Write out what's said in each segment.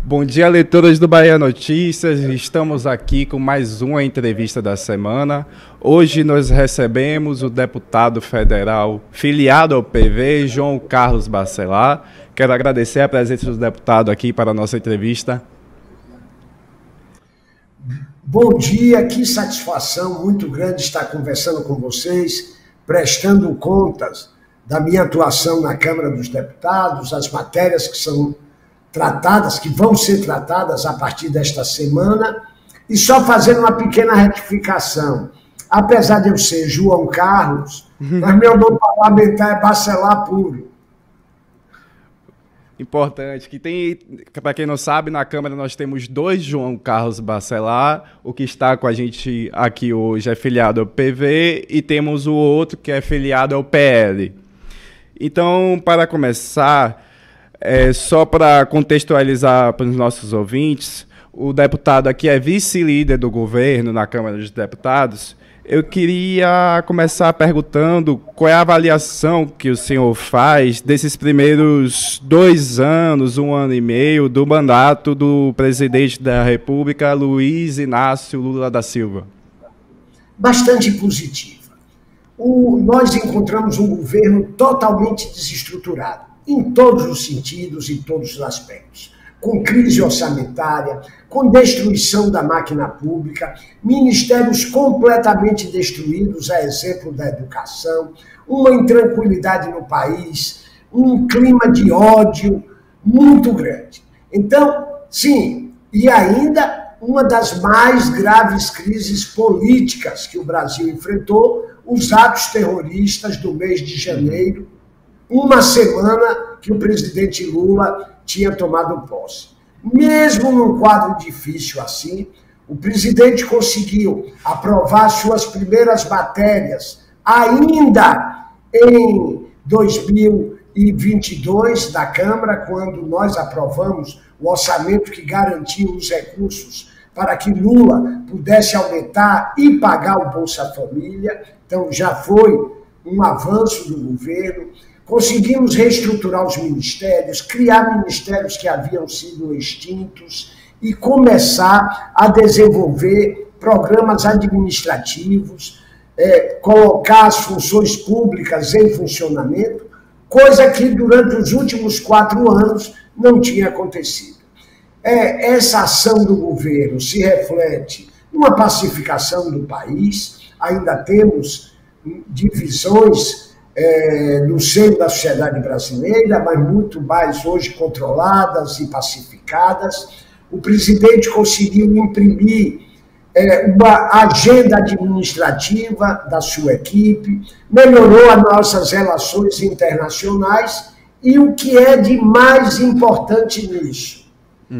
Bom dia, leitores do Bahia Notícias. Estamos aqui com mais uma entrevista da semana. Hoje nós recebemos o deputado federal filiado ao PV, João Carlos Bacelar. Quero agradecer a presença do deputado aqui para a nossa entrevista. Bom dia, que satisfação muito grande estar conversando com vocês, prestando contas da minha atuação na Câmara dos Deputados, as matérias que são tratadas, que vão ser tratadas a partir desta semana, e só fazendo uma pequena retificação. Apesar de eu ser João Carlos, mas meu nome parlamentar é Bacelar puro. Importante, que tem, para quem não sabe, na Câmara nós temos dois João Carlos Bacelar. O que está com a gente aqui hoje é filiado ao PV e temos o outro que é filiado ao PL. Então, para começar, só para contextualizar para os nossos ouvintes, o deputado aqui é vice-líder do governo na Câmara dos Deputados. Eu queria começar perguntando qual é a avaliação que o senhor faz desses primeiros 2 anos, 1 ano e meio, do mandato do presidente da República, Luiz Inácio Lula da Silva. Bastante positiva. Nós encontramos um governo totalmente desestruturado, em todos os sentidos, em todos os aspectos. Com crise orçamentária, com destruição da máquina pública, ministérios completamente destruídos, a exemplo da educação, uma intranquilidade no país, um clima de ódio muito grande. Então, sim, e ainda uma das mais graves crises políticas que o Brasil enfrentou, os atos terroristas do mês de janeiro, uma semana que o presidente Lula tinha tomado posse. Mesmo num quadro difícil assim, o presidente conseguiu aprovar suas primeiras matérias ainda em 2022 da Câmara, quando nós aprovamos o orçamento que garantiu os recursos para que Lula pudesse aumentar e pagar o Bolsa Família. Então já foi um avanço do governo. Conseguimos reestruturar os ministérios, criar ministérios que haviam sido extintos e começar a desenvolver programas administrativos, colocar as funções públicas em funcionamento, coisa que durante os últimos 4 anos não tinha acontecido. Essa ação do governo se reflete numa pacificação do país, ainda temos divisões no seio da sociedade brasileira, mas muito mais hoje controladas e pacificadas. O presidente conseguiu imprimir uma agenda administrativa da sua equipe, melhorou as nossas relações internacionais e o que é de mais importante nisso,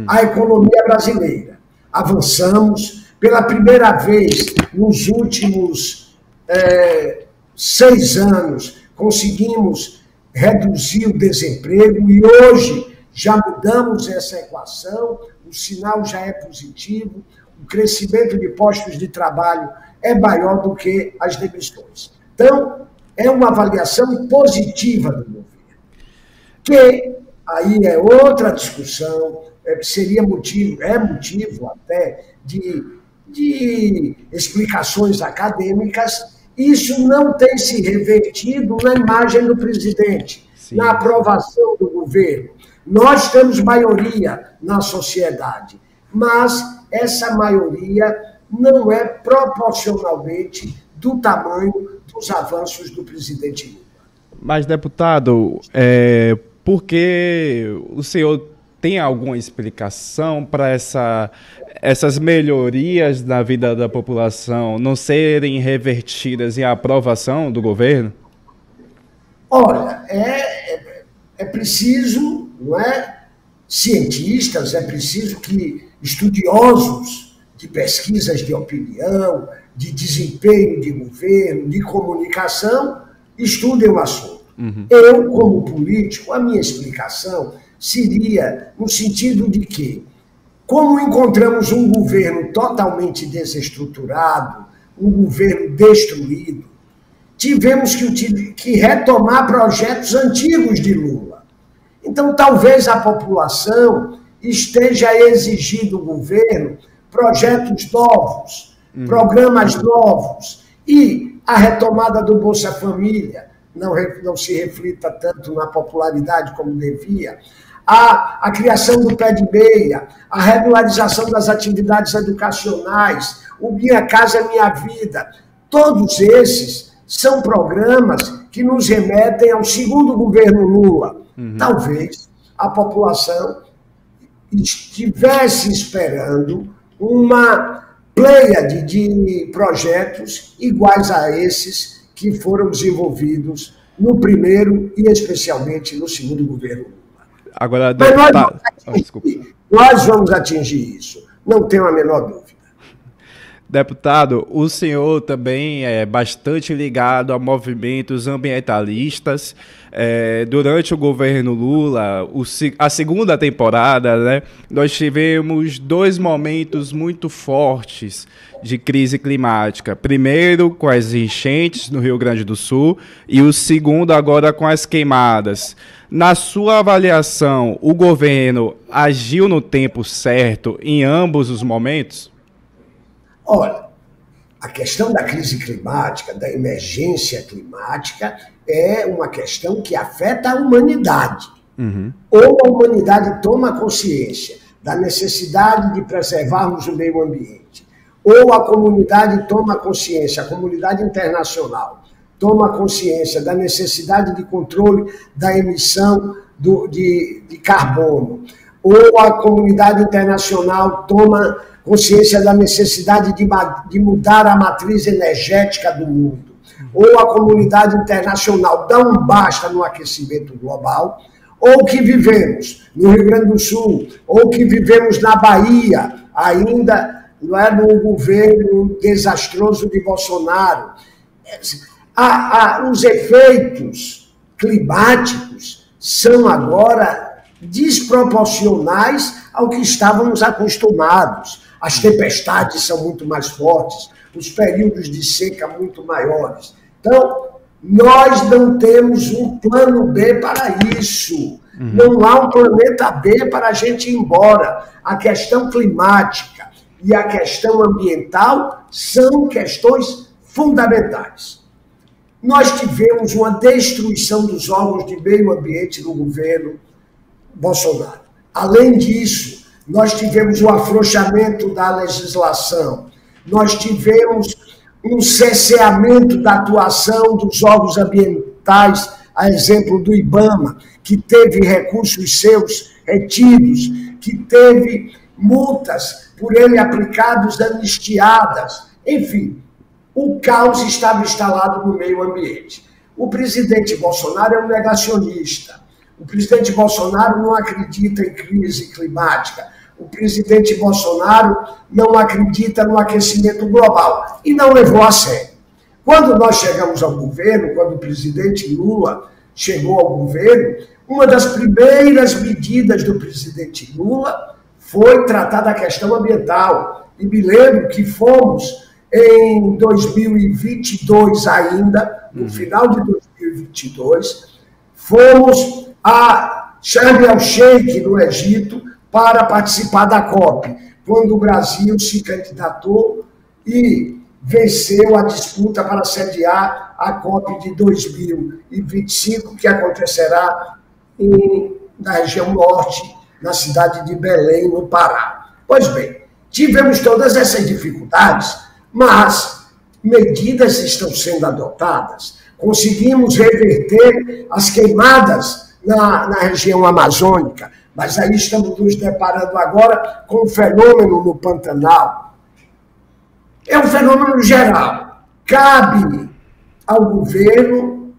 a economia brasileira. Avançamos pela primeira vez nos últimos 6 anos, conseguimos reduzir o desemprego e hoje já mudamos essa equação, o sinal já é positivo, o crescimento de postos de trabalho é maior do que as demissões. Então, é uma avaliação positiva do governo, que aí é outra discussão, seria motivo, é motivo até de explicações acadêmicas. Isso não tem se revertido na imagem do presidente, sim, na aprovação do governo. Nós temos maioria na sociedade, mas essa maioria não é proporcionalmente do tamanho dos avanços do presidente Lula. Mas, deputado, por que o senhor tem alguma explicação para essas melhorias na vida da população não serem revertidas em aprovação do governo? Olha, é preciso, não é, cientistas, é preciso que estudiosos de pesquisas de opinião, de desempenho de governo, de comunicação, estudem o assunto. Eu, como político, a minha explicação seria no sentido de que, como encontramos um governo totalmente desestruturado, um governo destruído, tivemos que retomar projetos antigos de Lula. Então, talvez a população esteja a exigir do governo projetos novos, programas novos e a retomada do Bolsa Família não se reflita tanto na popularidade como devia, a criação do pé de meia, a regularização das atividades educacionais, o Minha Casa Minha Vida, todos esses são programas que nos remetem ao segundo governo Lula. Talvez a população estivesse esperando uma pleiade de projetos iguais a esses que foram desenvolvidos no primeiro e especialmente no segundo governo Lula. Agora, Mas nós vamos atingir isso, não tenho a menor dúvida. Deputado, o senhor também é bastante ligado a movimentos ambientalistas. Durante o governo Lula, a segunda temporada, né, nós tivemos 2 momentos muito fortes de crise climática. Primeiro, com as enchentes no Rio Grande do Sul, e o segundo agora com as queimadas. Na sua avaliação, o governo agiu no tempo certo em ambos os momentos? Olha, a questão da crise climática, da emergência climática, é uma questão que afeta a humanidade. Ou a humanidade toma consciência da necessidade de preservarmos o meio ambiente, ou a comunidade toma consciência, a comunidade internacional toma consciência da necessidade de controle da emissão de carbono, ou a comunidade internacional toma consciência da necessidade de mudar a matriz energética do mundo, ou a comunidade internacional dá um basta no aquecimento global, ou que vivemos no Rio Grande do Sul, ou que vivemos na Bahia, ainda não é no governo desastroso de Bolsonaro. Os efeitos climáticos são agora desproporcionais ao que estávamos acostumados. As tempestades são muito mais fortes, os períodos de seca muito maiores. Então, nós não temos um plano B para isso. Não há um planeta B para a gente ir embora. A questão climática e a questão ambiental são questões fundamentais. Nós tivemos uma destruição dos órgãos de meio ambiente no governo Bolsonaro. Além disso, nós tivemos o afrouxamento da legislação, nós tivemos um cesseamento da atuação dos órgãos ambientais, a exemplo do IBAMA, que teve recursos seus retidos, que teve multas por ele aplicadas, anistiadas. Enfim, o caos estava instalado no meio ambiente. O presidente Bolsonaro é um negacionista. O presidente Bolsonaro não acredita em crise climática. O presidente Bolsonaro não acredita no aquecimento global e não levou a sério. Quando nós chegamos ao governo, quando o presidente Lula chegou ao governo, uma das primeiras medidas do presidente Lula foi tratar da questão ambiental. E me lembro que fomos, em 2022 ainda, no final de 2022, fomos a Sharm el-Sheikh, no Egito, para participar da COP, quando o Brasil se candidatou e venceu a disputa para sediar a COP de 2025, que acontecerá na região norte, na cidade de Belém, no Pará. Pois bem, tivemos todas essas dificuldades, mas medidas estão sendo adotadas. Conseguimos reverter as queimadas na região amazônica, mas aí estamos nos deparando agora com um fenômeno no Pantanal. É um fenômeno geral. Cabe ao governo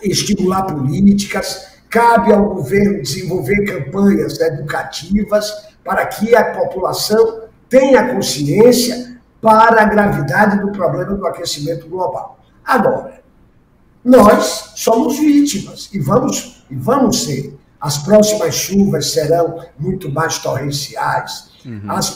estimular políticas, cabe ao governo desenvolver campanhas educativas para que a população tenha consciência para a gravidade do problema do aquecimento global. Agora, nós somos vítimas e vamos ser. As próximas chuvas serão muito mais torrenciais, as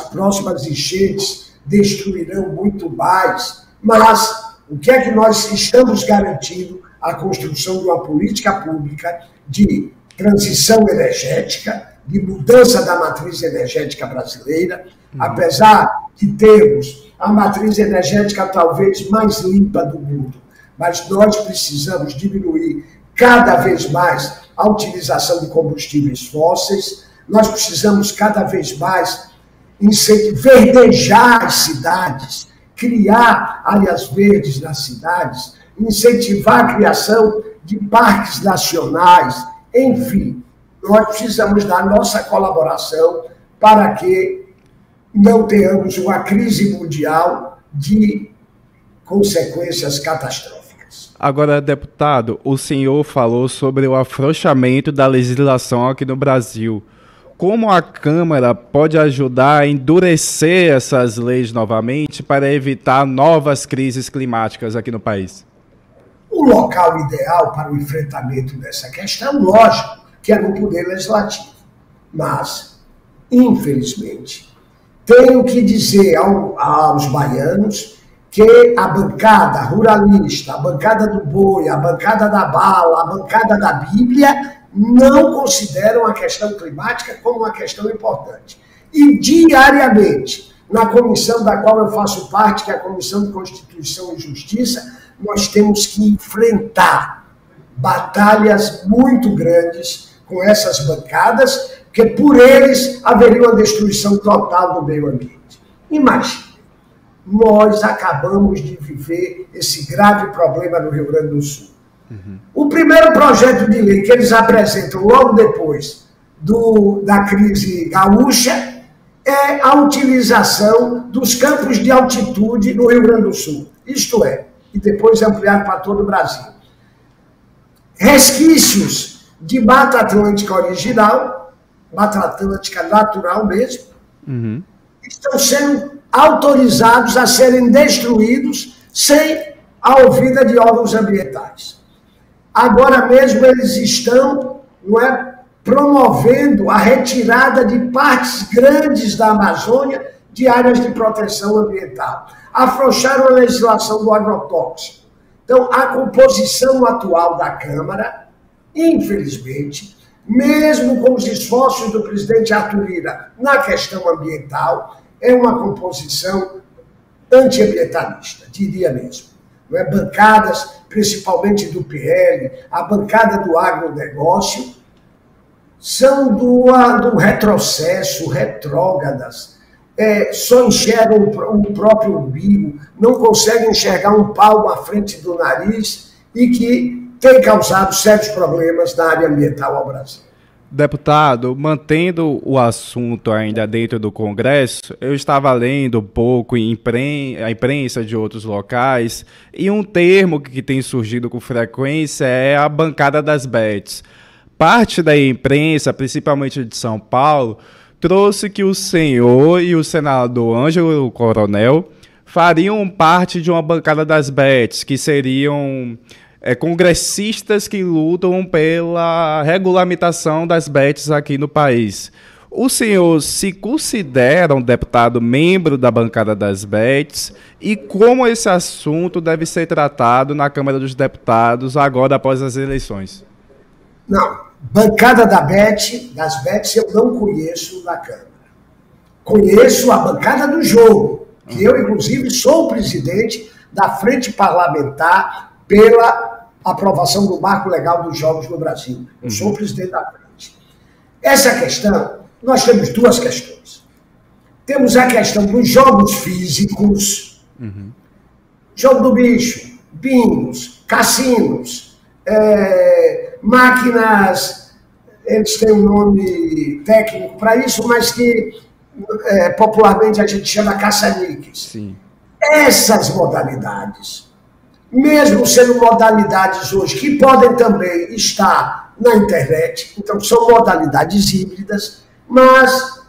próximas enchentes destruirão muito mais, mas o que é que nós estamos garantindo? A construção de uma política pública de transição energética, de mudança da matriz energética brasileira, apesar de termos a matriz energética talvez mais limpa do mundo. Mas nós precisamos diminuir cada vez mais a utilização de combustíveis fósseis, nós precisamos cada vez mais verdejar as cidades, criar áreas verdes nas cidades, incentivar a criação de parques nacionais, enfim, nós precisamos da nossa colaboração para que não tenhamos uma crise mundial de consequências catastróficas. Agora, deputado, o senhor falou sobre o afrouxamento da legislação aqui no Brasil. Como a Câmara pode ajudar a endurecer essas leis novamente para evitar novas crises climáticas aqui no país? O local ideal para o enfrentamento dessa questão, lógico, que é no Poder Legislativo. Mas, infelizmente, tenho que dizer aos baianos que a bancada ruralista, a bancada do boi, a bancada da bala, a bancada da Bíblia não consideram a questão climática como uma questão importante. E diariamente, na comissão da qual eu faço parte, que é a Comissão de Constituição e Justiça, nós temos que enfrentar batalhas muito grandes com essas bancadas, porque por eles haveria uma destruição total do meio ambiente. Imagine, nós acabamos de viver esse grave problema no Rio Grande do Sul. O primeiro projeto de lei que eles apresentam logo depois da crise gaúcha é a utilização dos campos de altitude no Rio Grande do Sul. Isto é, e depois ampliado para todo o Brasil. Resquícios de Mata Atlântica original, Mata Atlântica natural mesmo, estão sendo autorizados a serem destruídos sem a ouvida de órgãos ambientais. Agora mesmo eles estão promovendo a retirada de partes grandes da Amazônia de áreas de proteção ambiental. Afrouxaram a legislação do agrotóxico. Então, a composição atual da Câmara, infelizmente, mesmo com os esforços do presidente Arthur Lira na questão ambiental, é uma composição antiambientalista, diria mesmo. Não é? Bancadas, principalmente do PL, a bancada do agronegócio, são do retrocesso, retrógradas, só enxergam o próprio umbigo, não conseguem enxergar um palmo à frente do nariz e que tem causado sérios problemas na área ambiental ao Brasil. Deputado, mantendo o assunto ainda dentro do Congresso, eu estava lendo um pouco a imprensa de outros locais e um termo que tem surgido com frequência é a bancada das bets. Parte da imprensa, principalmente de São Paulo, trouxe que o senhor e o senador Ângelo Coronel fariam parte de uma bancada das bets, que seriam congressistas que lutam pela regulamentação das bets aqui no país. O senhor se considera um deputado membro da bancada das bets e como esse assunto deve ser tratado na Câmara dos Deputados agora após as eleições? Não, bancada das bets eu não conheço na Câmara. Conheço a bancada do jogo, que eu, inclusive, sou o presidente da Frente Parlamentar pela aprovação do Marco Legal dos Jogos no Brasil. Eu sou o presidente da frente. Essa questão, nós temos duas questões. Temos a questão dos jogos físicos, jogo do bicho, bingos, cassinos, máquinas, eles têm um nome técnico para isso, mas que popularmente a gente chama caça-níqueis. Sim. Essas modalidades, mesmo sendo modalidades hoje que podem também estar na internet, então são modalidades híbridas, mas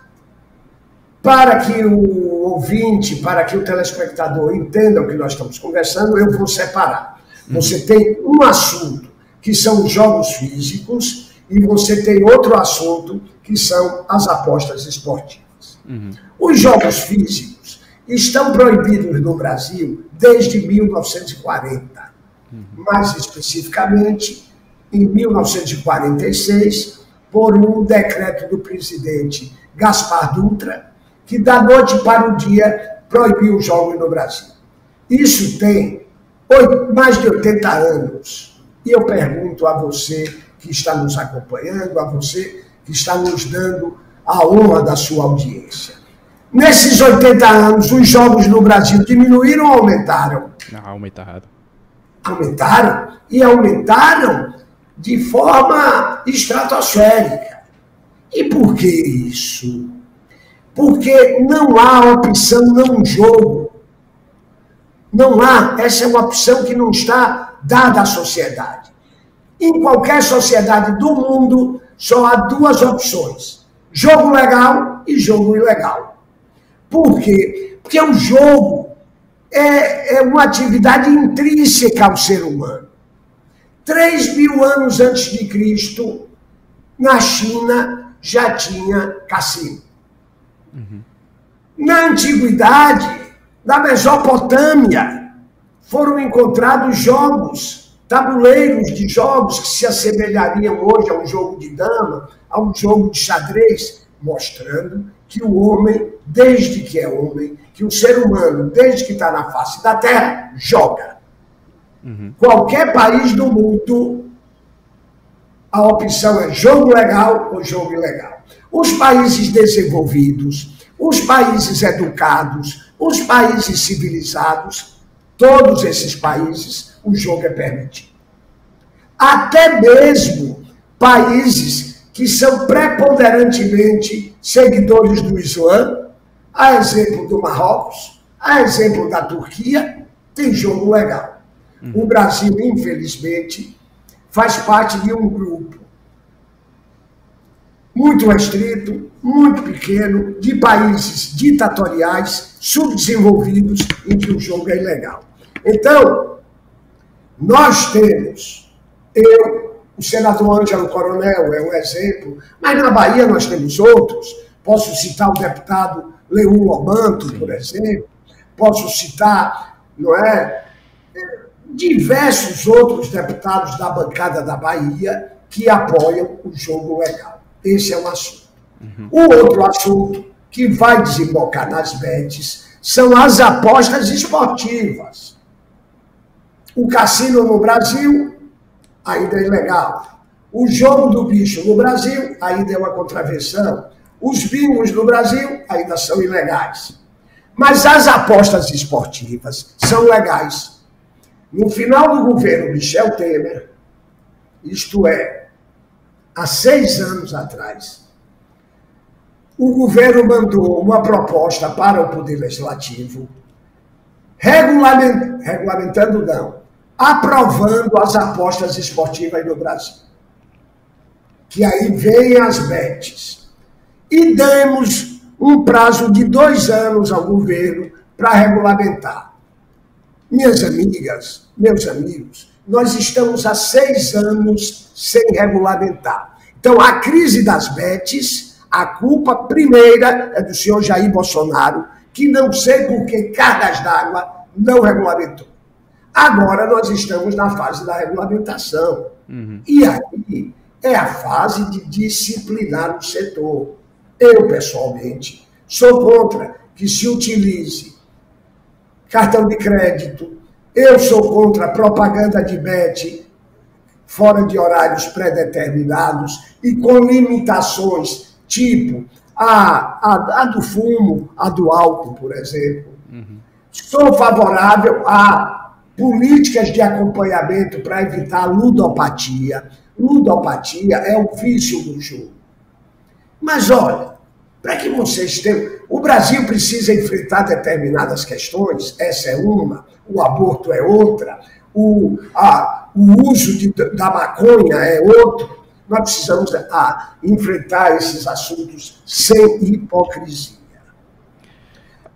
para que o ouvinte, para que o telespectador entenda o que nós estamos conversando, eu vou separar. Você tem um assunto que são os jogos físicos e você tem outro assunto que são as apostas esportivas. Os jogos físicos estão proibidos no Brasil desde 1940. Mais especificamente, em 1946, por um decreto do presidente Gaspar Dutra, que da noite para o dia proibiu os jogos no Brasil. Isso tem mais de 80 anos. E eu pergunto a você que está nos acompanhando, a você que está nos dando a honra da sua audiência. Nesses 80 anos, os jogos no Brasil diminuíram ou aumentaram? Não, aumentaram. Aumentaram, e aumentaram de forma estratosférica. E por que isso? Porque não há opção não jogo. Não há, essa é uma opção que não está dada à sociedade. Em qualquer sociedade do mundo, só há duas opções: jogo legal e jogo ilegal. Por quê? Porque o jogo é uma atividade intrínseca ao ser humano. 3.000 anos antes de Cristo, na China, já tinha cassino. Na antiguidade, na Mesopotâmia, foram encontrados jogos, tabuleiros de jogos que se assemelhariam hoje a um jogo de dama, a um jogo de xadrez, mostrando que o homem, desde que é homem, que o ser humano, desde que está na face da Terra, joga. Qualquer país do mundo, a opção é jogo legal ou jogo ilegal. Os países desenvolvidos, os países educados, os países civilizados, todos esses países, o jogo é permitido. Até mesmo países que são preponderantemente seguidores do Islã, a exemplo do Marrocos, a exemplo da Turquia, tem jogo legal. O Brasil, infelizmente, faz parte de um grupo muito restrito, muito pequeno, de países ditatoriais, subdesenvolvidos, em que o jogo é ilegal. Então, nós temos, o senador Ângelo Coronel é um exemplo, mas na Bahia nós temos outros. Posso citar o deputado Leon Lobanto, por exemplo, posso citar, diversos outros deputados da bancada da Bahia que apoiam o jogo legal. Esse é um assunto. O outro assunto que vai desembocar nas bets são as apostas esportivas. O cassino no Brasil ainda é ilegal. O jogo do bicho no Brasil ainda é uma contravenção. Os bingos no Brasil ainda são ilegais. Mas as apostas esportivas são legais. No final do governo Michel Temer, isto é, há 6 anos atrás, o governo mandou uma proposta para o Poder Legislativo, regulamentando não, aprovando as apostas esportivas no Brasil. Que aí vêm as bets. E demos um prazo de 2 anos ao governo para regulamentar. Minhas amigas, meus amigos, nós estamos há 6 anos sem regulamentar. Então, a crise das bets, a culpa primeira é do senhor Jair Bolsonaro, que não sei por que cargas d'água não regulamentou. Agora nós estamos na fase da regulamentação. E aí é a fase de disciplinar o setor. Eu, pessoalmente, sou contra que se utilize cartão de crédito. Eu sou contra a propaganda de bet fora de horários pré-determinados e com limitações, tipo a do fumo, a do álcool, por exemplo. Sou favorável a políticas de acompanhamento para evitar a ludopatia. Ludopatia é o vício do jogo. Mas olha, para que vocês tenham... O Brasil precisa enfrentar determinadas questões, essa é uma, o aborto é outra, o uso da maconha é outro. Nós precisamos enfrentar esses assuntos sem hipocrisia.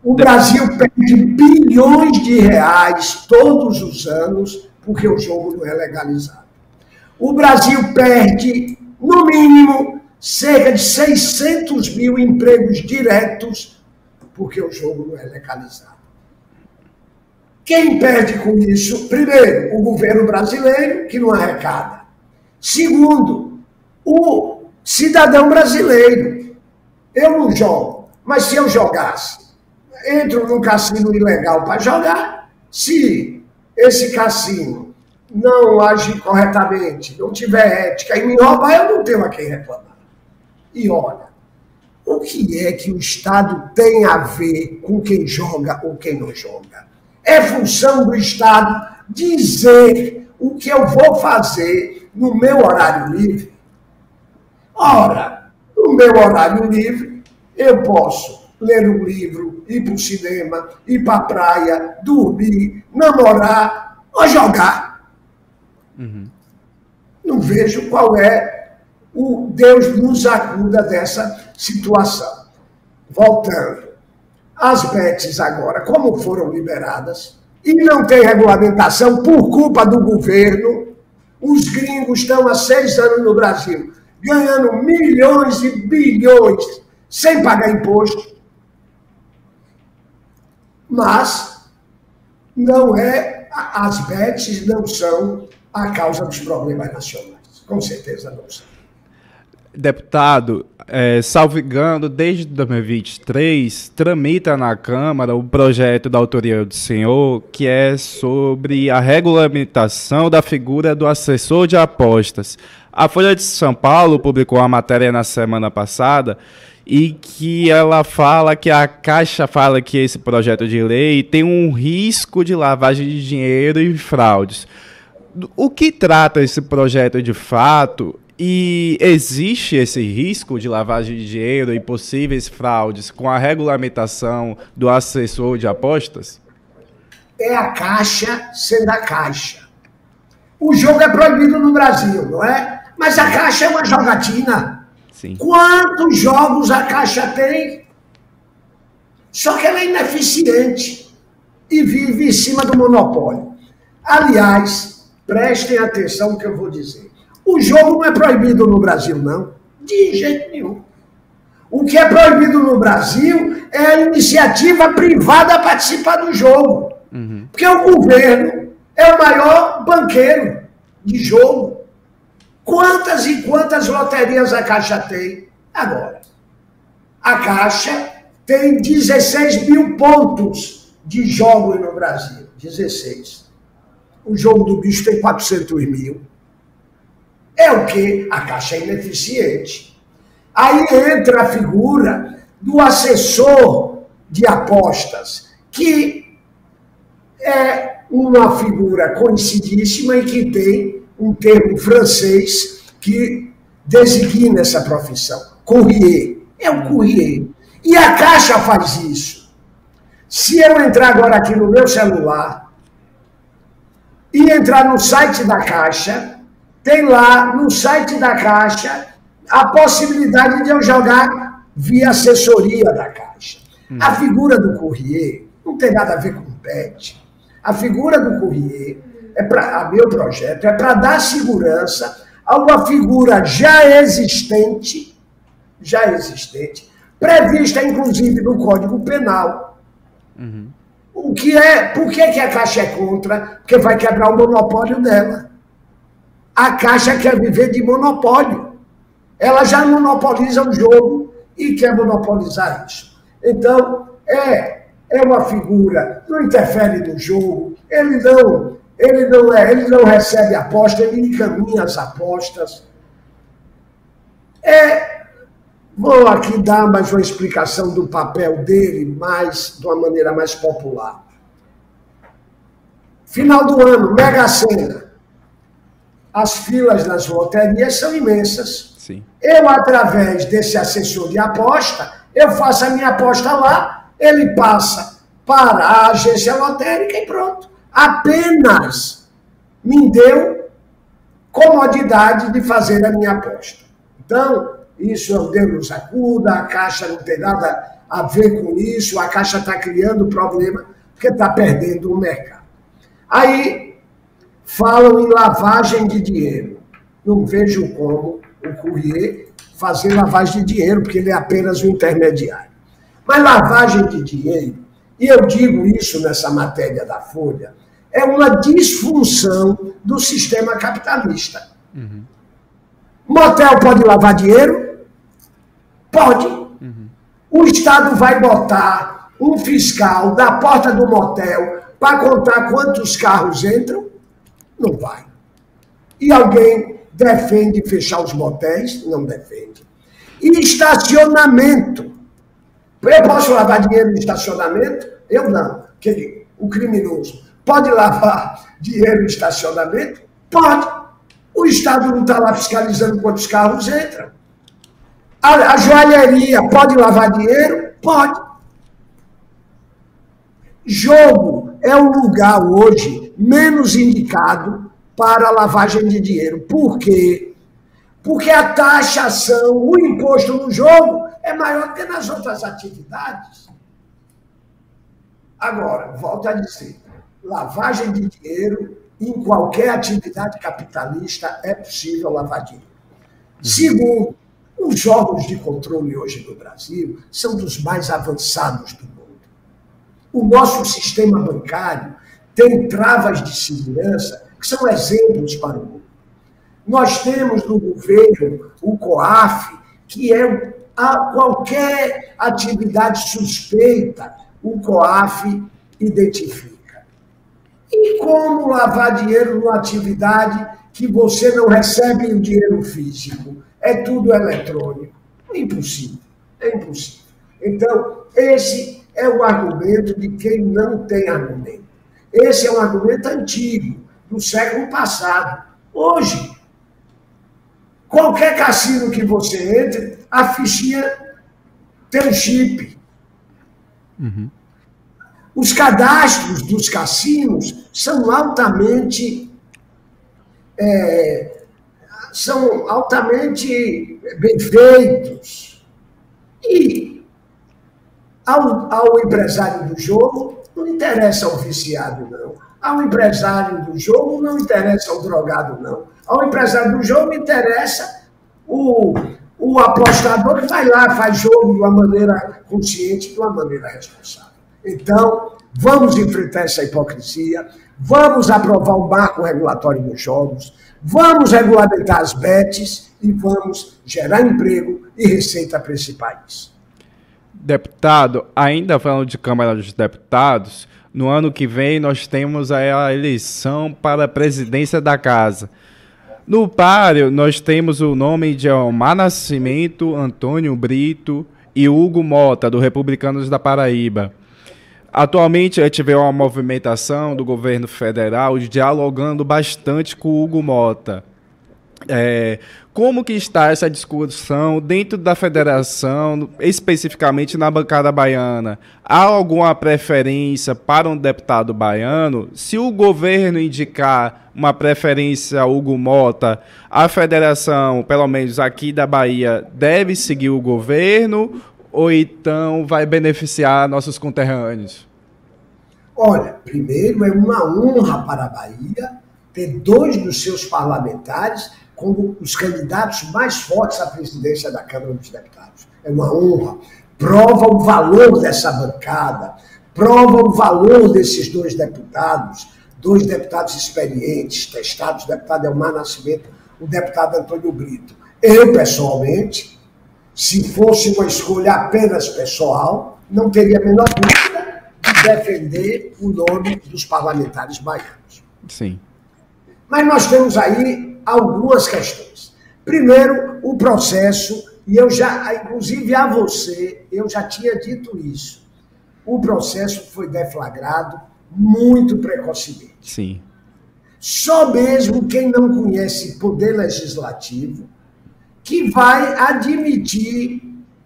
O Brasil perde bilhões de reais todos os anos porque o jogo não é legalizado. O Brasil perde, no mínimo, cerca de 600 mil empregos diretos porque o jogo não é legalizado. Quem perde com isso? Primeiro, o governo brasileiro, que não arrecada. Segundo, cidadão brasileiro. Eu não jogo, mas se eu jogasse, entro num cassino ilegal para jogar, se esse cassino não agir corretamente, não tiver ética e me roubar, eu não tenho a quem reclamar. E olha, o que é que o Estado tem a ver com quem joga ou quem não joga? É função do Estado dizer o que eu vou fazer no meu horário livre. Ora, no meu horário livre, eu posso ler um livro, ir para o cinema, ir para a praia, dormir, namorar ou jogar. Uhum. Não vejo qual é o Deus nos acuda dessa situação. Voltando, as bets agora, como foram liberadas, e não tem regulamentação por culpa do governo, os gringos estão há 6 anos no Brasil, ganhando milhões e bilhões sem pagar imposto. Mas não é, as bets não são a causa dos problemas nacionais. Com certeza não são. Deputado, salvo engano, desde 2023, tramita na Câmara o projeto da autoria do senhor, que é sobre a regulamentação da figura do assessor de apostas. A Folha de São Paulo publicou uma matéria na semana passada e que ela fala que a Caixa fala que esse projeto de lei tem um risco de lavagem de dinheiro e fraudes. O que trata esse projeto de fato? E existe esse risco de lavagem de dinheiro e possíveis fraudes com a regulamentação do assessor de apostas? É a Caixa sendo a Caixa. O jogo é proibido no Brasil, não é? Mas a Caixa é uma jogatina. Sim. Quantos jogos a Caixa tem? Só que ela é ineficiente e vive em cima do monopólio. Aliás, prestem atenção no que eu vou dizer. O jogo não é proibido no Brasil, não. De jeito nenhum. O que é proibido no Brasil é a iniciativa privada a participar do jogo. Uhum. Porque o governo é o maior banqueiro de jogo. Quantas e quantas loterias a Caixa tem? Agora, a Caixa tem 16 mil pontos de jogos no Brasil. 16. O jogo do bicho tem 400 mil. É o que? A Caixa é ineficiente. Aí entra a figura do assessor de apostas, que é uma figura conhecidíssima e que tem um termo francês que designa essa profissão. Courrier. É o courrier. E a Caixa faz isso. Se eu entrar agora aqui no meu celular e entrar no site da Caixa, tem lá no site da Caixa a possibilidade de eu jogar via assessoria da Caixa. A figura do courrier não tem nada a ver com bet. A figura do courrier, meu projeto, é para dar segurança a uma figura já existente, prevista inclusive no Código Penal. Uhum. Por que a Caixa é contra? Porque vai quebrar o monopólio dela. A Caixa quer viver de monopólio. Ela já monopoliza o jogo e quer monopolizar isso. Então, é uma figura, não interfere no jogo, ele não recebe aposta, ele encaminha as apostas. Vou aqui dar mais uma explicação do papel dele, de uma maneira mais popular. Final do ano, Mega Sena. As filas nas loterias são imensas. Sim. Eu, através desse assessor de aposta, eu faço a minha aposta lá, ele passa para a agência lotérica e pronto. Apenas me deu comodidade de fazer a minha aposta. Então, isso é o Deus nos acuda, a Caixa não tem nada a ver com isso, a Caixa está criando problema porque está perdendo o mercado. Aí, falam em lavagem de dinheiro. Não vejo como o courrier fazer lavagem de dinheiro, porque ele é apenas um intermediário. Mas lavagem de dinheiro, e eu digo isso nessa matéria da Folha, é uma disfunção do sistema capitalista. Uhum. Motel pode lavar dinheiro? Pode. O Estado vai botar um fiscal da porta do motel para contar quantos carros entram? Não vai. E alguém defende fechar os motéis? Não defende. E estacionamento. Eu posso lavar dinheiro no estacionamento? Eu não. O criminoso pode lavar dinheiro no estacionamento? Pode. O Estado não está lá fiscalizando quantos carros entram. A joalheria pode lavar dinheiro? Pode. Jogo é o lugar hoje menos indicado para a lavagem de dinheiro. Por quê? Porque a taxação, o imposto no jogo é maior do que nas outras atividades. Agora, volto a dizer, lavagem de dinheiro em qualquer atividade capitalista é possível lavar dinheiro. Segundo, os órgãos de controle hoje no Brasil são dos mais avançados do mundo. O nosso sistema bancário tem travas de segurança que são exemplos para o mundo. Nós temos no governo o COAF, que é qualquer atividade suspeita, o COAF identifica. E como lavar dinheiro numa atividade que você não recebe o dinheiro físico? É tudo eletrônico. É impossível. É impossível. Então, esse é o argumento de quem não tem argumento. Esse é um argumento antigo, do século passado. Hoje, qualquer cassino que você entre, a fichinha tem um chip. Os cadastros dos cassinos são altamente bem feitos. E ao empresário do jogo não interessa o viciado, não. Ao empresário do jogo não interessa o drogado, não. Ao empresário do jogo interessa o apostador que vai lá, faz jogo de uma maneira consciente, de uma maneira responsável. Então, vamos enfrentar essa hipocrisia, vamos aprovar o marco regulatório dos jogos, vamos regulamentar as bets e vamos gerar emprego e receita para esse país. Deputado, ainda falando de Câmara dos Deputados, no ano que vem nós temos a eleição para a presidência da Casa. No páreo, nós temos o nome de Elmar Nascimento, Antônio Brito e Hugo Mota, do Republicanos da Paraíba. Atualmente, a gente vê uma movimentação do governo federal dialogando bastante com o Hugo Mota. Como que está essa discussão dentro da federação, especificamente na bancada baiana? Há alguma preferência para um deputado baiano? Se o governo indicar uma preferência a Hugo Mota, a federação, pelo menos aqui da Bahia, deve seguir o governo ou então vai beneficiar nossos conterrâneos? Olha, primeiro é uma honra para a Bahia ter 2 dos seus parlamentares como os candidatos mais fortes à presidência da Câmara dos Deputados. É uma honra. Prova o valor dessa bancada, prova o valor desses 2 deputados experientes, testados, o deputado Elmar Nascimento, o deputado Antônio Brito. Eu, pessoalmente, se fosse uma escolha apenas pessoal, não teria a menor dúvida de defender o nome dos parlamentares baianos. Sim. Mas nós temos aí algumas questões. Primeiro, o processo, e eu já, inclusive a você, eu já tinha dito isso. O processo foi deflagrado muito precocemente. Sim. Só mesmo quem não conhece poder legislativo que vai admitir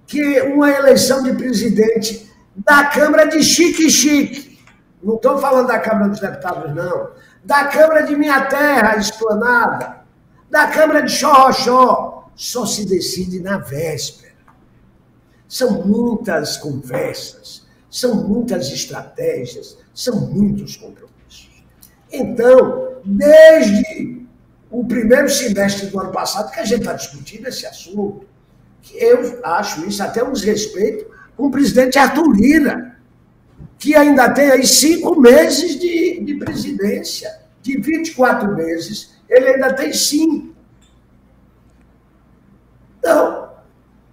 que uma eleição de presidente da Câmara de Chique-Chique, não estou falando da Câmara dos Deputados, não, da Câmara de Minha Terra, Esplanada, da Câmara de Xorroxó, só se decide na véspera. São muitas conversas, são muitas estratégias, são muitos compromissos. Então, desde o primeiro semestre do ano passado, que a gente está discutindo esse assunto, que eu acho isso até um desrespeito com o presidente Arthur Lira, que ainda tem aí 5 meses de presidência. De 24 meses, ele ainda tem 5. Então,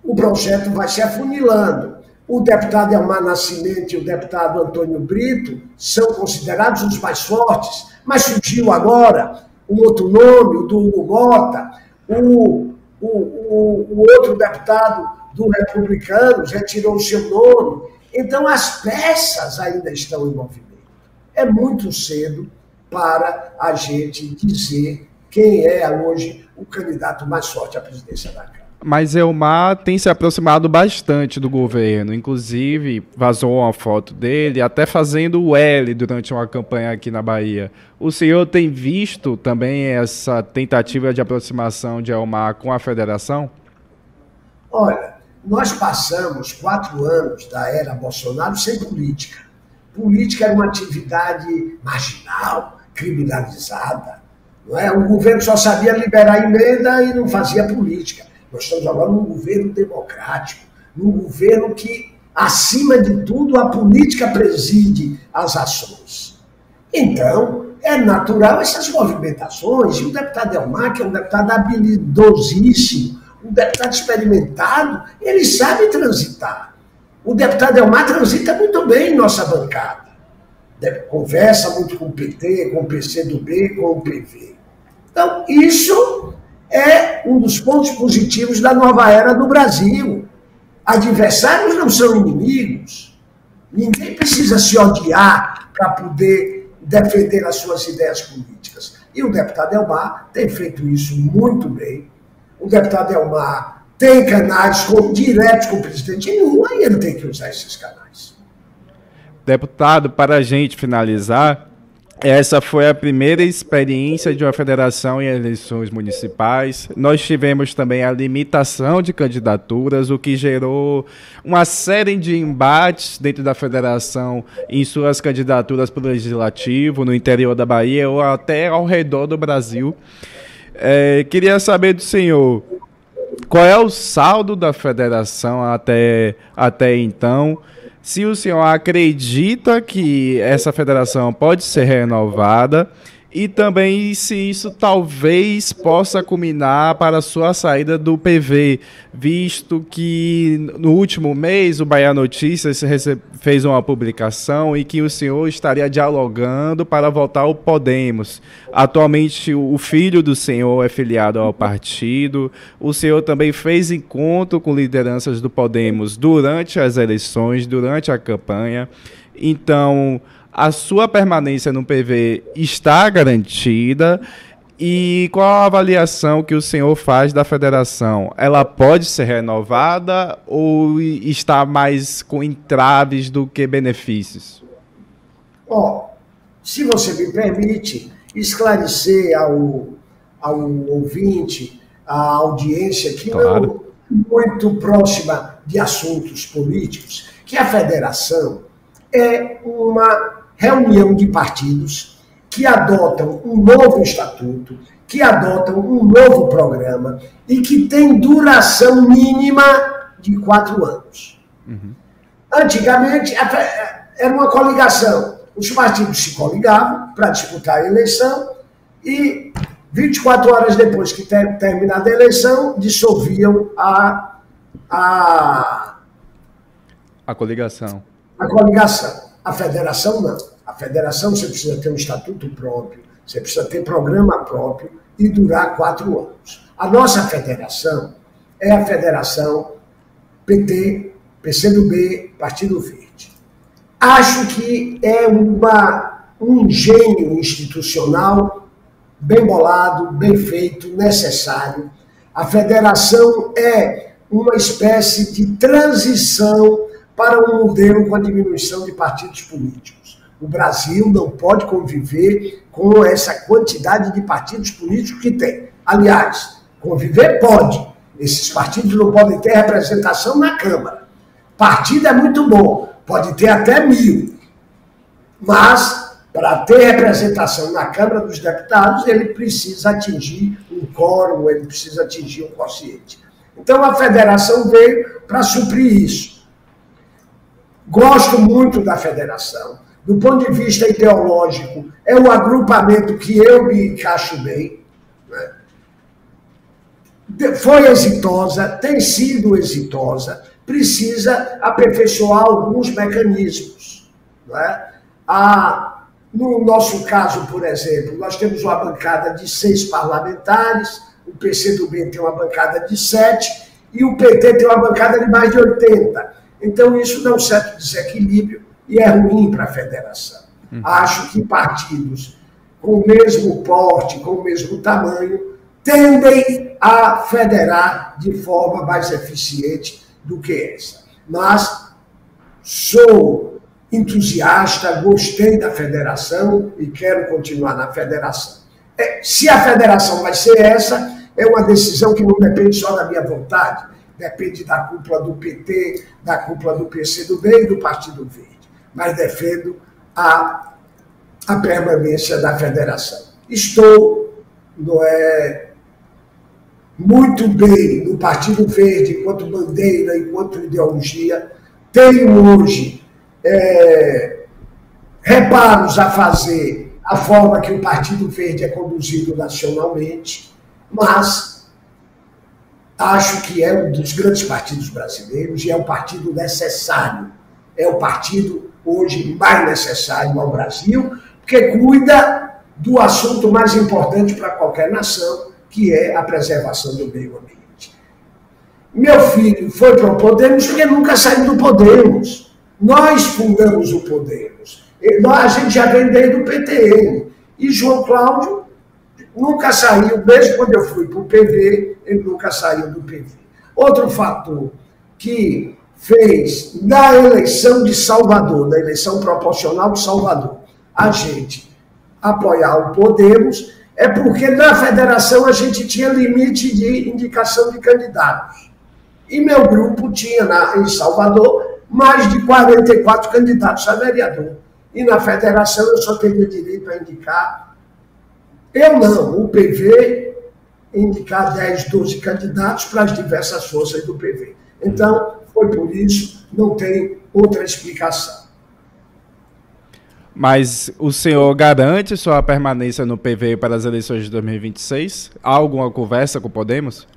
o projeto vai se afunilando. O deputado Elmar Nascimento e o deputado Antônio Brito são considerados os mais fortes, mas surgiu agora um outro nome, o do Hugo Mota, o outro deputado do Republicanos retirou o seu nome. Então, as peças ainda estão em movimento. É muito cedo para a gente dizer quem é hoje o candidato mais forte à presidência da Câmara. Mas Elmar tem se aproximado bastante do governo, inclusive vazou uma foto dele até fazendo o L durante uma campanha aqui na Bahia. O senhor tem visto também essa tentativa de aproximação de Elmar com a federação? Olha, nós passamos 4 anos da era Bolsonaro sem política. Política era uma atividade marginal, criminalizada. Não é? O governo só sabia liberar emenda e não fazia política. Nós estamos agora num governo democrático, num governo que, acima de tudo, a política preside as ações. Então, é natural essas movimentações. E o deputado Elmar, que é um deputado habilidosíssimo, um deputado experimentado, ele sabe transitar. O deputado Elmar transita muito bem em nossa bancada. Conversa muito com o PT, com o PCdoB, com o PV. Então, isso é um dos pontos positivos da nova era do Brasil. Adversários não são inimigos. Ninguém precisa se odiar para poder defender as suas ideias políticas. E o deputado Elmar tem feito isso muito bem. O deputado Elmar tem canais diretos com o presidente Lula e ele tem que usar esses canais. Deputado, para a gente finalizar, essa foi a primeira experiência de uma federação em eleições municipais. Nós tivemos também a limitação de candidaturas, o que gerou uma série de embates dentro da federação em suas candidaturas para o Legislativo, no interior da Bahia ou até ao redor do Brasil. Queria saber do senhor, qual é o saldo da federação até então? Se o senhor acredita que essa federação pode ser renovada e também se isso talvez possa culminar para a sua saída do PV, visto que no último mês o Bahia Notícias fez uma publicação e que o senhor estaria dialogando para voltar ao Podemos. Atualmente o filho do senhor é filiado ao partido, o senhor também fez encontro com lideranças do Podemos durante as eleições, durante a campanha. Então, a sua permanência no PV está garantida. E qual a avaliação que o senhor faz da federação? Ela pode ser renovada ou está mais com entraves do que benefícios? Se você me permite esclarecer ao ouvinte, à audiência que não muito próxima de assuntos políticos, que a federação é uma reunião de partidos que adotam um novo estatuto, que adotam um novo programa e que tem duração mínima de 4 anos. Uhum. Antigamente, era uma coligação. Os partidos se coligavam para disputar a eleição e 24 horas depois que terminada a eleição, dissolviam a coligação. A coligação. A federação não. A federação você precisa ter um estatuto próprio, você precisa ter programa próprio e durar 4 anos. A nossa federação é a federação PT, PCdoB, Partido Verde. Acho que é um engenho institucional bem bolado, bem feito, necessário. A federação é uma espécie de transição para um modelo com a diminuição de partidos políticos. O Brasil não pode conviver com essa quantidade de partidos políticos que tem. Aliás, conviver pode. Esses partidos não podem ter representação na Câmara. Partido é muito bom, pode ter até 1000. Mas, para ter representação na Câmara dos Deputados, ele precisa atingir um quórum, ele precisa atingir um quociente. Então, a federação veio para suprir isso. Gosto muito da federação. Do ponto de vista ideológico, é um agrupamento que eu me encaixo bem. Né? foi exitosa, tem sido exitosa, precisa aperfeiçoar alguns mecanismos. Não é? No nosso caso, por exemplo, nós temos uma bancada de 6 parlamentares, o PCdoB tem uma bancada de 7 e o PT tem uma bancada de mais de 80. Então, isso dá um certo desequilíbrio e é ruim para a federação. Acho que partidos com o mesmo porte, com o mesmo tamanho, tendem a federar de forma mais eficiente do que essa. Mas sou entusiasta, gostei da federação e quero continuar na federação. Se a federação vai ser essa, é uma decisão que não depende só da minha vontade, depende da cúpula do PT, da cúpula do PCdoB e do Partido Verde. Mas defendo a permanência da federação. Estou muito bem no Partido Verde, enquanto bandeira, enquanto ideologia. Tenho hoje reparos a fazer a forma que o Partido Verde é conduzido nacionalmente, mas acho que é um dos grandes partidos brasileiros e é um partido necessário. É o partido hoje mais necessário ao Brasil, porque cuida do assunto mais importante para qualquer nação, que é a preservação do meio ambiente. Meu filho foi para o Podemos porque nunca saiu do Podemos. Nós fundamos o Podemos. A gente já vem desde o PTN. E João Cláudio nunca saiu, mesmo quando eu fui para o PV, ele nunca saiu do PV. Outro fator que fez da eleição de Salvador, da eleição proporcional de Salvador, a gente apoiar o Podemos, é porque na federação a gente tinha limite de indicação de candidatos. E meu grupo tinha em Salvador mais de 44 candidatos a vereador. E na federação eu só teria direito a indicar, eu não, o PV, indicar 10, 12 candidatos para as diversas forças do PV. Então, foi por isso, não tem outra explicação. Mas o senhor garante sua permanência no PV para as eleições de 2026? Há alguma conversa com o Podemos?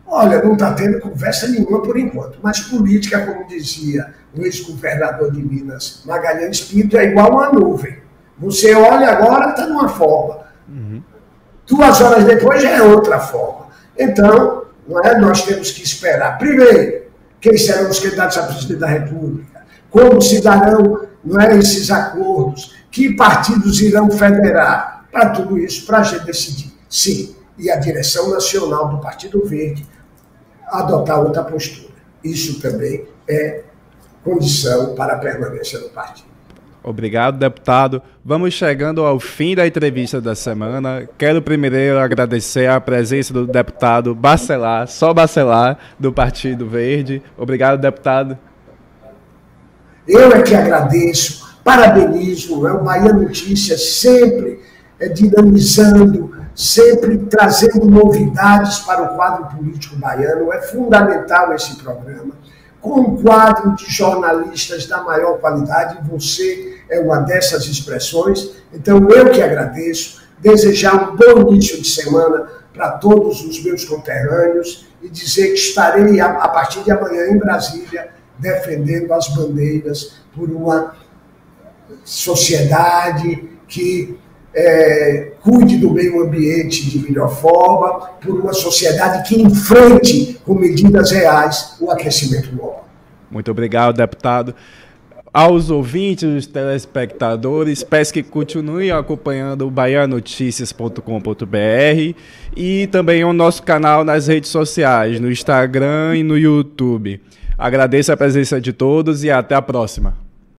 Olha, não está tendo conversa nenhuma por enquanto, mas política, como dizia o ex-governador de Minas, Magalhães Pinto, é igual uma nuvem. Você olha agora, está numa forma. 2 horas depois já é outra forma. Então, nós temos que esperar. Primeiro, quem serão os candidatos a presidente da República? Como se darão esses acordos? Que partidos irão federar? Para tudo isso, para a gente decidir. Sim, e a direção nacional do Partido Verde adotar outra postura. Isso também é condição para a permanência do partido. Obrigado, deputado. Vamos chegando ao fim da entrevista da semana. Quero primeiro agradecer a presença do deputado Bacelar, só Bacelar, do Partido Verde. Obrigado, deputado. Eu é que agradeço, parabenizo, o Bahia Notícias sempre dinamizando, sempre trazendo novidades para o quadro político baiano. É fundamental esse programa, com um quadro de jornalistas da maior qualidade, você é uma dessas expressões. Então, eu que agradeço, desejar um bom início de semana para todos os meus conterrâneos e dizer que estarei, a partir de amanhã, em Brasília, defendendo as bandeiras por uma sociedade que cuide do meio ambiente de melhor forma, por uma sociedade que enfrente com medidas reais o aquecimento global. Muito obrigado, deputado. Aos ouvintes, os telespectadores, peço que continuem acompanhando o baianoticias.com.br e também o nosso canal nas redes sociais, no Instagram e no YouTube. Agradeço a presença de todos e até a próxima.